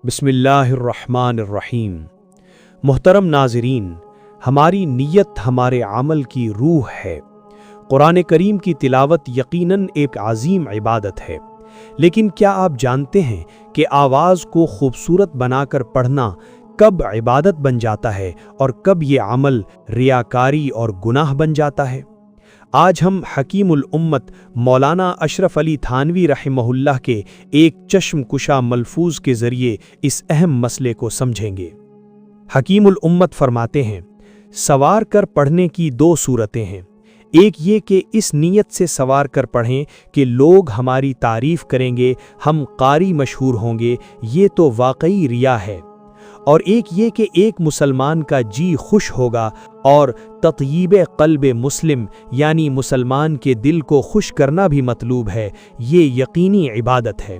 بسم اللہ الرحمن الرحیم۔ محترم ناظرین، ہماری نیت ہمارے عمل کی روح ہے۔ قرآن کریم کی تلاوت یقیناً ایک عظیم عبادت ہے، لیکن کیا آپ جانتے ہیں کہ آواز کو خوبصورت بنا کر پڑھنا کب عبادت بن جاتا ہے اور کب یہ عمل ریاکاری اور گناہ بن جاتا ہے؟ آج ہم حکیم الامت مولانا اشرف علی تھانوی رحمہ اللہ کے ایک چشم کشا ملفوظ کے ذریعے اس اہم مسئلے کو سمجھیں گے۔ حکیم الامت فرماتے ہیں، سوار کر پڑھنے کی دو صورتیں ہیں۔ ایک یہ کہ اس نیت سے سوار کر پڑھیں کہ لوگ ہماری تعریف کریں گے، ہم قاری مشہور ہوں گے، یہ تو واقعی ریا ہے۔ اور ایک یہ کہ ایک مسلمان کا جی خوش ہوگا اور تطیب قلب مسلم یعنی مسلمان کے دل کو خوش کرنا بھی مطلوب ہے، یہ یقینی عبادت ہے۔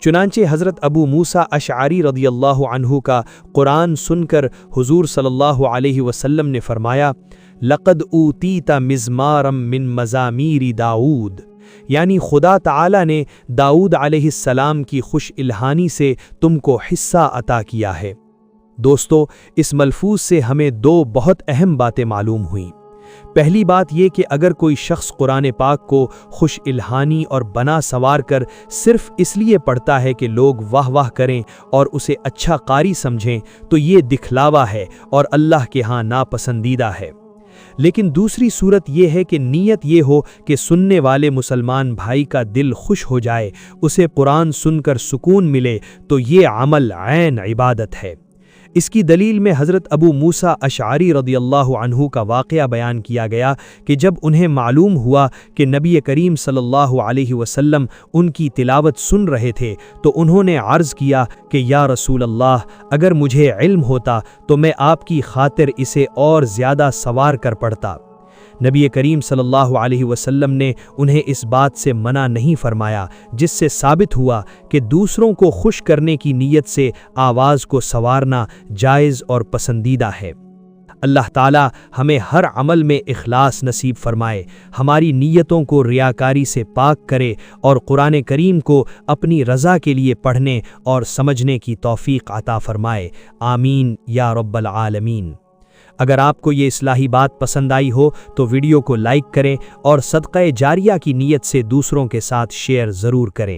چنانچہ حضرت ابو موسیٰ اشعری رضی اللہ عنہ کا قرآن سن کر حضور صلی اللہ علیہ وسلم نے فرمایا، لقد اوتیت مزمارا من مزامیر داؤد، یعنی خدا تعالی نے داؤد علیہ السلام کی خوش الہانی سے تم کو حصہ عطا کیا ہے۔ دوستو، اس ملفوظ سے ہمیں دو بہت اہم باتیں معلوم ہوئیں۔ پہلی بات یہ کہ اگر کوئی شخص قرآن پاک کو خوش الہانی اور بنا سوار کر صرف اس لیے پڑھتا ہے کہ لوگ واہ واہ کریں اور اسے اچھا قاری سمجھیں تو یہ دکھلاوا ہے اور اللہ کے ہاں ناپسندیدہ ہے۔ لیکن دوسری صورت یہ ہے کہ نیت یہ ہو کہ سننے والے مسلمان بھائی کا دل خوش ہو جائے، اسے قرآن سن کر سکون ملے، تو یہ عمل عین عبادت ہے۔ اس کی دلیل میں حضرت ابو موسیٰ اشعری رضی اللہ عنہ کا واقعہ بیان کیا گیا کہ جب انہیں معلوم ہوا کہ نبی کریم صلی اللہ علیہ وسلم ان کی تلاوت سن رہے تھے تو انہوں نے عرض کیا کہ یا رسول اللہ، اگر مجھے علم ہوتا تو میں آپ کی خاطر اسے اور زیادہ سوار کر پڑھتا۔ نبی کریم صلی اللہ علیہ وسلم نے انہیں اس بات سے منع نہیں فرمایا، جس سے ثابت ہوا کہ دوسروں کو خوش کرنے کی نیت سے آواز کو سنوارنا جائز اور پسندیدہ ہے۔ اللہ تعالی ہمیں ہر عمل میں اخلاص نصیب فرمائے، ہماری نیتوں کو ریاکاری سے پاک کرے اور قرآن کریم کو اپنی رضا کے لیے پڑھنے اور سمجھنے کی توفیق عطا فرمائے، آمین یا رب العالمین۔ اگر آپ کو یہ اصلاحی بات پسند آئی ہو تو ویڈیو کو لائک کریں اور صدقہ جاریہ کی نیت سے دوسروں کے ساتھ شیئر ضرور کریں۔